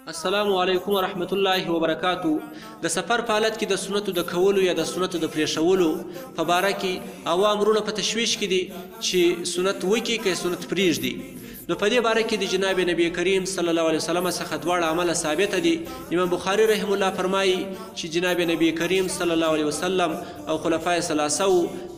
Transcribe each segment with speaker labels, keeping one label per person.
Speaker 1: السلام علیکم ورحمت الله وبرکاتو. د سفر په حالت کې د سنتو د کولو یا د سنتو د پریښولو په باره کې عوام وروڼه په تشویش کې دي چې سنت وکړي که سنت پرېږدي. نو په دې باره کې د جناب نبی کریم صلی الله علیه وسلم څخه دواړه عمله ثابته دي. امام بخاري رحم الله فرمایي چې جناب نبی کریم صلی الله علیه وسلم او خلفای ثلاثه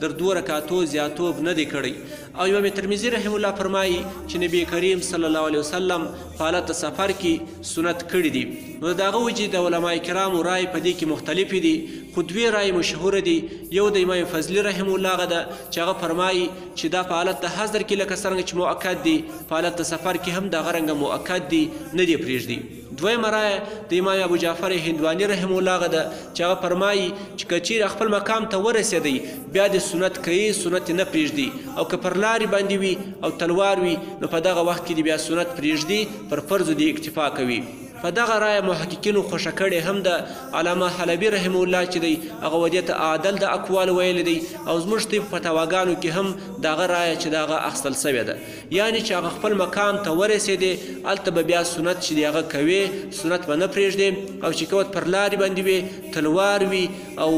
Speaker 1: در 2 رکعاتو زیاتوب نه دی کړی. او امام ترمذي رحم الله فرمایي چې نبی کریم صلی الله علیه وسلم په حالت سفر کې سنت کړي دي. نو د هغه وجې د علما کرامو رای په دې کې مختلفې دي، خو 2 رای مشهوره دي. یو د امام فضلي رحم الله هغه ده چې هغه فرمایي چې دا په حالت د حضر کې لکه څرنګه چې مؤکد دي، په حالت د سفر کې هم دغه رنګه مؤکد دي، نه دی پرېږدي. دویمه رایه د امام ابو جعفر هندواني رحم الله هغه ده چې هغه فرمایي چې که چیرې خپل مقام ته ورسېدی بیا د سنت کوي، سنت نه پرېږدي. او که پر لارې باندې وي او تلوار وي نو په دغه وخت کې د بیا سنت پرېږدي، پر فرضو د اکتفا کوي. په دغه رایه محققینو خوښه کړې هم ده. علامه حلبي رحم الله چې دی هغه ودې ته عادل د اقوال ویلی دی، او زموږ طب فتواګانو کې هم دغه رایه چې د هغه اخیستل سوې ده، یعنې چې هغه خپل مقام ته ورسېدې هلته به بیا سنت چې د هغه کوي، سنت به نه پرېږدي. او چې کوت پر لارې باندې وي، تلوار وي او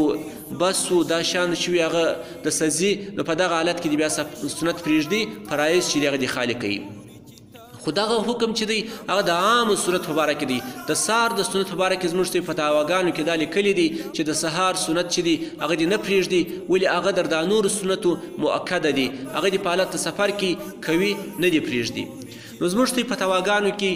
Speaker 1: بس و دا شان چې وي هغه د سزي، نو په دغه حالت کې د بیا سنت پرېږدي، فرایض چې د هغه د خالي کوي. خو دغه حکم چې دی هغه د عامو سنت په باره کې دی. د سهار د سنت په باره کې زموږ طب فتواګانو کې دا لیکلي دي چې د سهار سنت چې دی هغه دې نه پرېږدي، ولې هغه در د نورو سنتو مؤکده دي، هغه دې په حالت د سفر کې کوي، نه دې پرېږدي. نو زموږ طب فتواګانو کې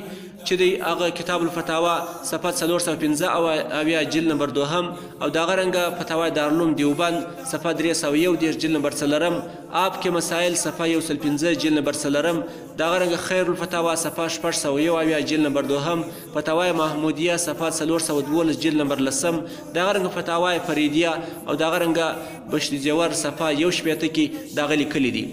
Speaker 1: چې دی هغه کتاب الفتاوا صفحه 415 جلد نمبر 2 او دغه رنګه فتاوای دارالعلوم دیوبند صفحه 301 جلد نمبر 4 آپ کے مسائل صفحه 115 جلد نمبر 4 دغه رنګه خیر الفتاوا صفحه 601 جلد نمبر 2 فتاوای محمودیه صفحه 412 جلد نمبر 10 دغه رنګه فتاوای فریدیه او دغه رنګه بشت جوهر صفحه 1 کې دغه لیکلي دي.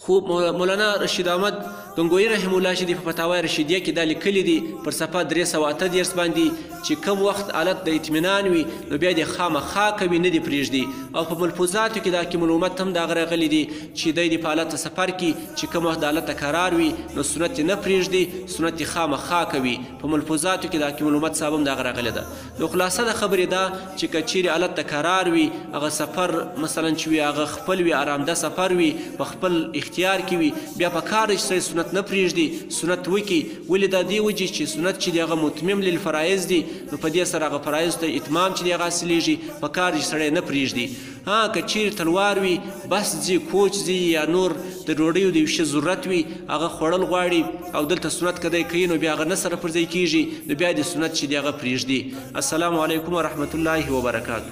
Speaker 1: خو مولانا رشید احمد گنگوی رحم الله چې په فتاوای رشیدیه کې دا لیکلي دي پر صفحه 338 باندې چې کم وخت حالت د اطمینان وي نو بیا د خامخا کوي، نه دې پرېږدي. او په ملفوظاتو کې د حاکم الامت هم دغه راغلي دي چې دی د په حالت سفر کې چې کم وخت د حالت قرار وي نو سنت نه پرېږدي، سنت خامخا کوي. په ملفوظاتو کې د حاکم الامت صاحب هم دغه راغلی ده. نو خلاصه د خبرې ده چې که چیرې حالت قرار وي، هغه سفر مثلا چې وي هغه خپل وي، آرامده سفر وي، په خپل اختیار کې وي، بیا په کار چې سنت نه پرېږدي، سنت وکړي. ولې دا دې وجې چې سنت چې دی هغه متمم للفرایض دي، نو په دې سره هغه فرایض ته اتمام چې دی هغه حاصلېږي، په کار چې سړی نه پرېږدي. که چیرې تلوار وي، بس ځي، کوچ ځي، یا نور د ډوډیو د یو شي ضرورت وي هغه خوړل غواړي او دلته سنت که دی کوي نو بیا هغه نه سره پر ځای کېږي، نو بیا د سنت چې دی هغه پرېږدي. السلام علیکم ورحمت الله وبرکاتو.